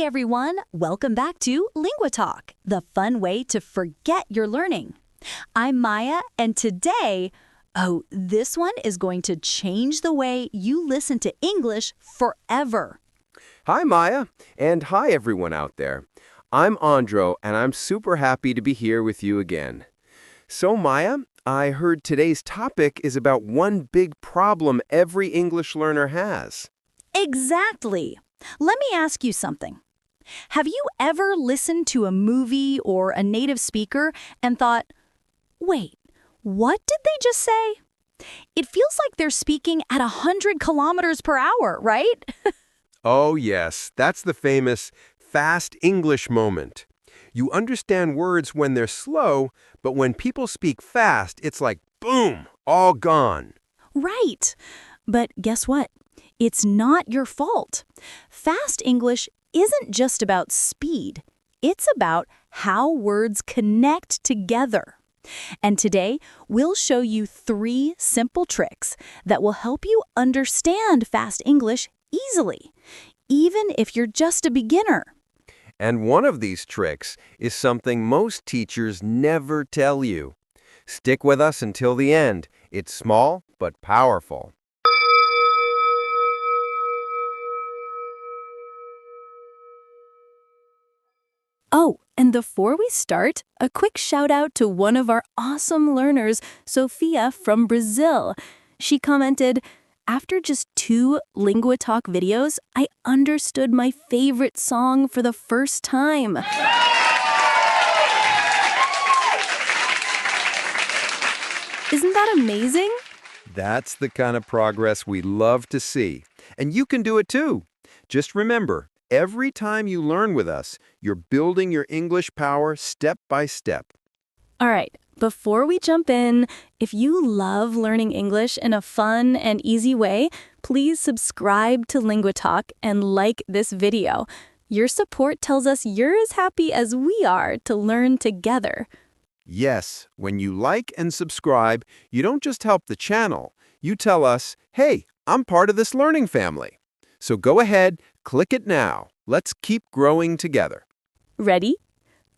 everyone, welcome back to Lingua Talk, the fun way to forget your learning. I'm Maya, and today, this one is going to change the way you listen to English forever. Hi, Maya, and hi, everyone out there. I'm Andro, and I'm super happy to be here with you again. So, Maya, I heard today's topic is about one big problem every English learner has. Exactly. Let me ask you something. Have you ever listened to a movie or a native speaker and thought, wait, what did they just say? It feels like they're speaking at 100 kilometers per hour, right? Oh, yes, that's the famous fast English moment. You understand words when they're slow, but when people speak fast, it's like, boom, all gone. Right. But guess what? It's not your fault. Fast English isn't just about speed. It's about how words connect together. And today, we'll show you 3 simple tricks that will help you understand fast English easily, even if you're just a beginner. And one of these tricks is something most teachers never tell you. Stick with us until the end. It's small but powerful. Oh, and before we start, a quick shout out to one of our awesome learners, Sophia from Brazil. She commented, after just 2 LinguaTalk videos, I understood my favorite song for the first time. Isn't that amazing? That's the kind of progress we love to see. And you can do it too. Just remember, every time you learn with us, you're building your English power step by step. All right, before we jump in, if you love learning English in a fun and easy way, please subscribe to LinguaTalk and like this video. Your support tells us you're as happy as we are to learn together. Yes, when you like and subscribe, you don't just help the channel. You tell us, hey, I'm part of this learning family. So go ahead, click it now. Let's keep growing together. Ready?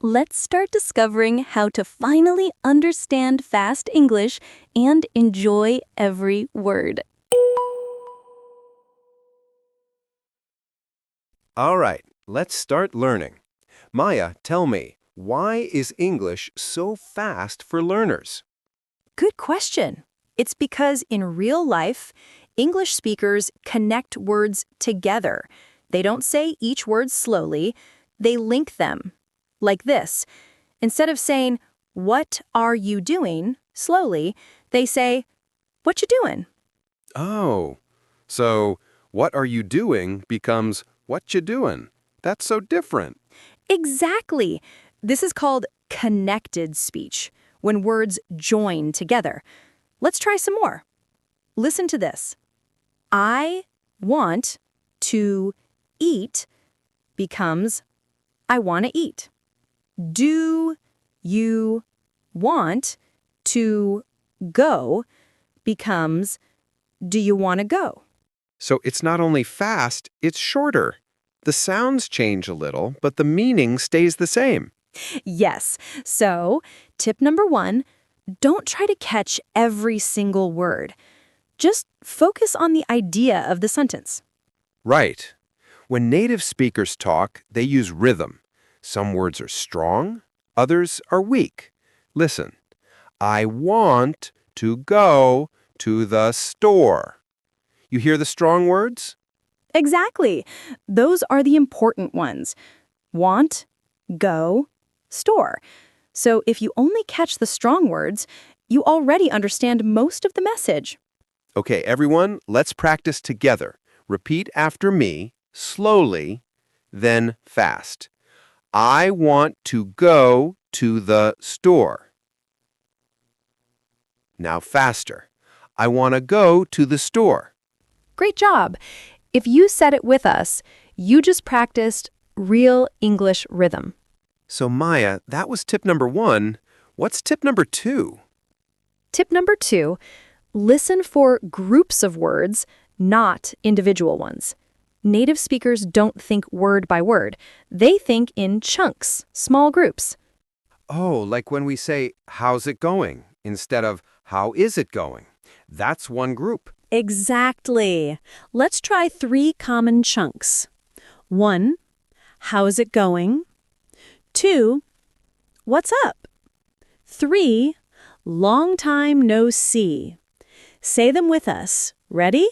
Let's start discovering how to finally understand fast English and enjoy every word. All right, let's start learning. Maya, tell me, why is English so fast for learners? Good question. It's because in real life, English speakers connect words together. They don't say each word slowly, they link them. Like this. Instead of saying, "What are you doing?" slowly, they say, "What you doing?" Oh, so what are you doing becomes what you doing. That's so different. Exactly. This is called connected speech, when words join together. Let's try some more. Listen to this. I want to eat becomes I want to eat. Do you want to go becomes do you want to go? So it's not only fast, it's shorter. The sounds change a little, but the meaning stays the same. Yes. So, tip number 1, don't try to catch every single word. Just focus on the idea of the sentence. Right. When native speakers talk, they use rhythm. Some words are strong, others are weak. Listen. I want to go to the store. You hear the strong words? Exactly. Those are the important ones. Want, go, store. So if you only catch the strong words, you already understand most of the message. Okay, everyone, let's practice together. Repeat after me, slowly, then fast. I want to go to the store. Now faster. I want to go to the store. Great job. If you said it with us, you just practiced real English rhythm. So Maya, that was tip number 1. What's tip number 2? Tip number 2, listen for groups of words, not individual ones. Native speakers don't think word by word. They think in chunks, small groups. Oh, like when we say, how's it going? Instead of, how is it going? That's one group. Exactly. Let's try 3 common chunks. 1, how's it going? 2, what's up? 3, long time no see. Say them with us. Ready?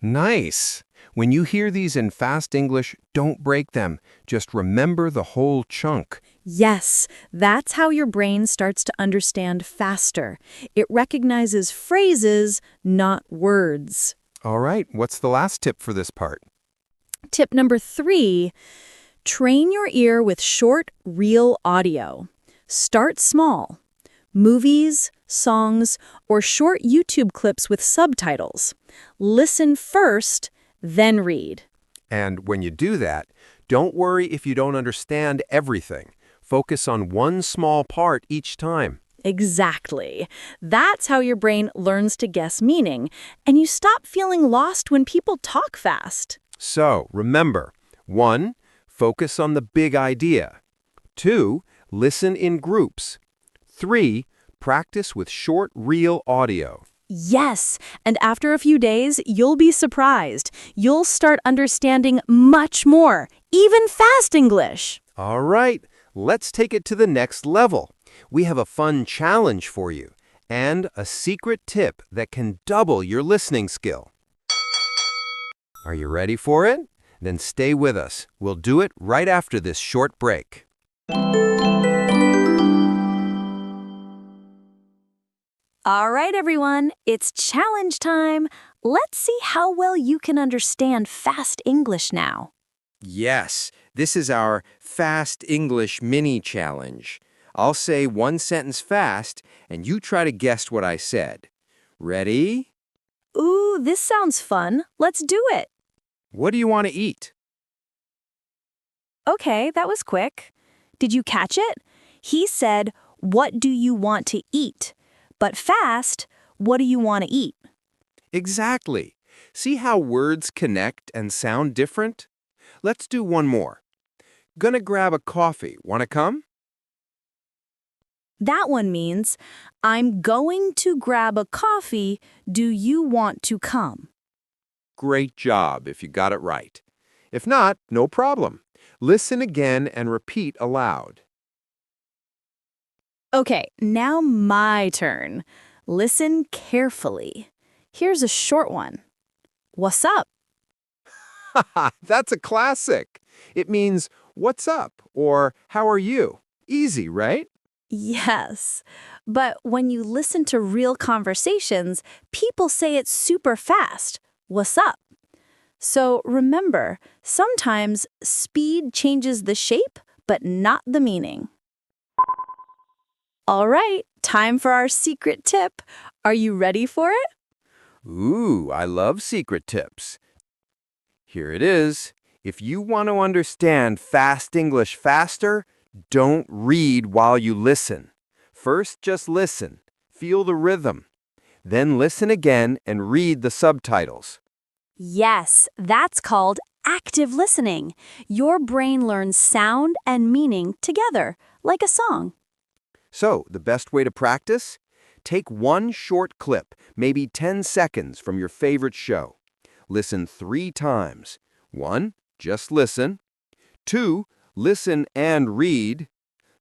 Nice. When you hear these in fast English, don't break them. Just remember the whole chunk. Yes, that's how your brain starts to understand faster. It recognizes phrases, not words. All right, what's the last tip for this part? Tip number 3, train your ear with short, real audio. Start small. Movies, songs, or short YouTube clips with subtitles. Listen first, then read. And when you do that, don't worry if you don't understand everything. Focus on one small part each time. Exactly. That's how your brain learns to guess meaning, and you stop feeling lost when people talk fast. So, remember, 1, focus on the big idea. 2, listen in groups. 3, practice with short, real audio. Yes, and after a few days, you'll be surprised. You'll start understanding much more, even fast English. All right, let's take it to the next level. We have a fun challenge for you and a secret tip that can double your listening skill. Are you ready for it? Then stay with us. We'll do it right after this short break. All right, everyone, it's challenge time. Let's see how well you can understand fast English now. Yes, this is our Fast English Mini Challenge. I'll say one sentence fast, and you try to guess what I said. Ready? Ooh, this sounds fun. Let's do it. What do you want to eat? Okay, that was quick. Did you catch it? He said, "What do you want to eat?" But fast, "What do you want to eat?" Exactly. See how words connect and sound different? Let's do one more. Gonna grab a coffee. Wanna come? That one means, "I'm going to grab a coffee. Do you want to come?" Great job if you got it right. If not, no problem. Listen again and repeat aloud. Okay, now my turn. Listen carefully. Here's a short one. What's up? Haha, that's a classic. It means, what's up? Or how are you? Easy, right? Yes. But when you listen to real conversations, people say it super fast. What's up? So remember, sometimes speed changes the shape, but not the meaning. All right, time for our secret tip. Are you ready for it? Ooh, I love secret tips. Here it is. If you want to understand fast English faster, don't read while you listen. First, just listen. Feel the rhythm. Then listen again and read the subtitles. Yes, that's called active listening. Your brain learns sound and meaning together, like a song. So, the best way to practice? Take one short clip, maybe 10 seconds from your favorite show. Listen 3 times. 1, just listen. 2, listen and read.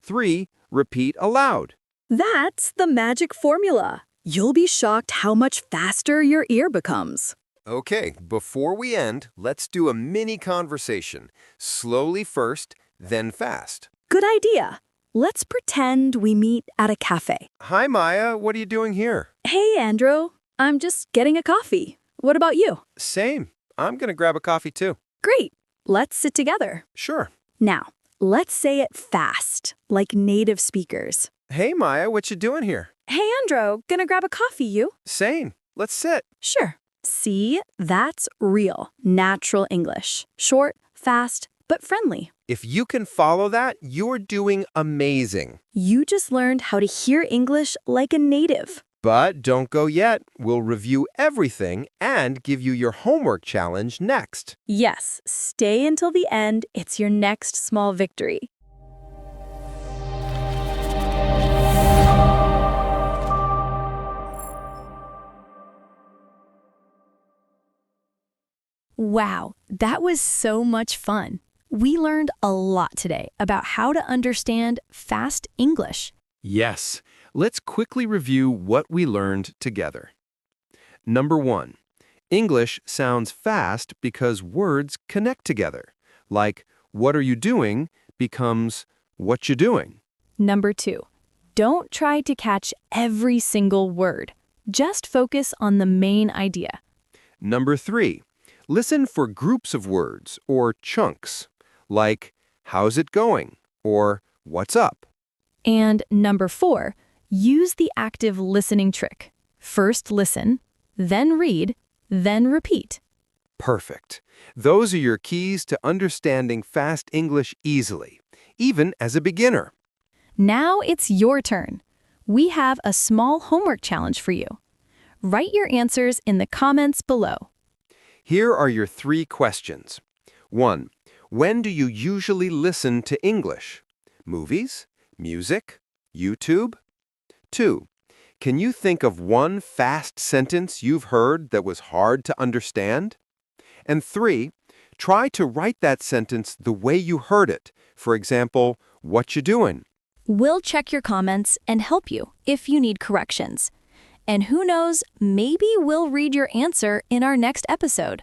3, repeat aloud. That's the magic formula. You'll be shocked how much faster your ear becomes. Okay, before we end, let's do a mini conversation. Slowly first, then fast. Good idea. Let's pretend we meet at a cafe. Hi, Maya. What are you doing here? Hey, Andrew. I'm just getting a coffee. What about you? Same. I'm going to grab a coffee too. Great. Let's sit together. Sure. Now, let's say it fast, like native speakers. Hey, Maya. What you doing here? Hey, Andrew. Gonna grab a coffee, you? Same. Let's sit. Sure. See, that's real, natural English. Short, fast, but friendly. If you can follow that, you're doing amazing. You just learned how to hear English like a native. But don't go yet. We'll review everything and give you your homework challenge next. Yes, stay until the end. It's your next small victory. Wow, that was so much fun. We learned a lot today about how to understand fast English. Yes, let's quickly review what we learned together. Number 1, English sounds fast because words connect together. Like, what are you doing becomes what you doing. Number 2, don't try to catch every single word. Just focus on the main idea. Number 3, listen for groups of words or chunks, like, how's it going? Or, what's up? And number 4, use the active listening trick. First listen, then read, then repeat. Perfect. Those are your keys to understanding fast English easily, even as a beginner. Now it's your turn. We have a small homework challenge for you. Write your answers in the comments below. Here are your 3 questions. 1. When do you usually listen to English? Movies? Music? YouTube? 2. Can you think of one fast sentence you've heard that was hard to understand? And 3. Try to write that sentence the way you heard it. For example, what you doing? We'll check your comments and help you if you need corrections. And who knows, maybe we'll read your answer in our next episode.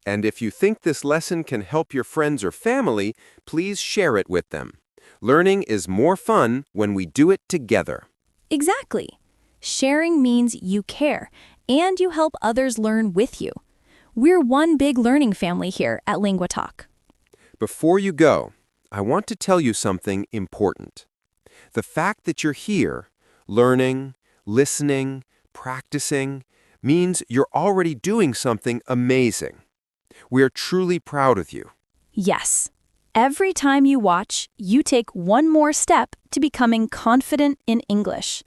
And if you think this lesson can help your friends or family, please share it with them. Learning is more fun when we do it together. Exactly. Sharing means you care, and you help others learn with you. We're one big learning family here at LinguaTalk. Before you go, I want to tell you something important. The fact that you're here, learning, listening, practicing, means you're already doing something amazing. We are truly proud of you. Yes. Every time you watch, you take one more step to becoming confident in English.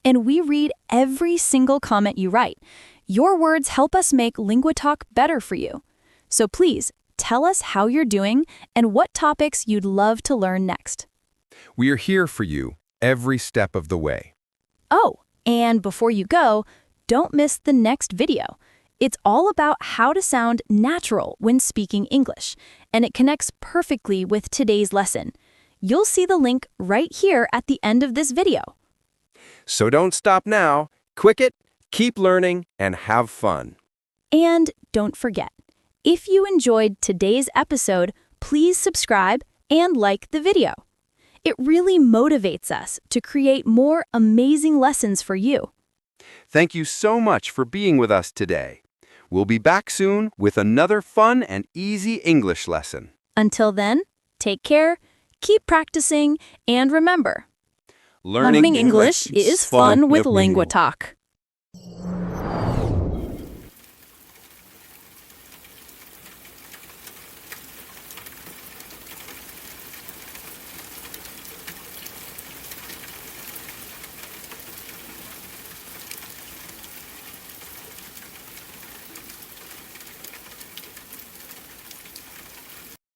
And we read every single comment you write. Your words help us make LinguaTalk better for you. So please, tell us how you're doing and what topics you'd love to learn next. We are here for you every step of the way. Oh, and before you go, don't miss the next video. It's all about how to sound natural when speaking English, and it connects perfectly with today's lesson. You'll see the link right here at the end of this video. So don't stop now. Quick it, keep learning, and have fun. And don't forget, if you enjoyed today's episode, please subscribe and like the video. It really motivates us to create more amazing lessons for you. Thank you so much for being with us today. We'll be back soon with another fun and easy English lesson. Until then, take care, keep practicing, and remember, Learning English is fun with LinguaTalk.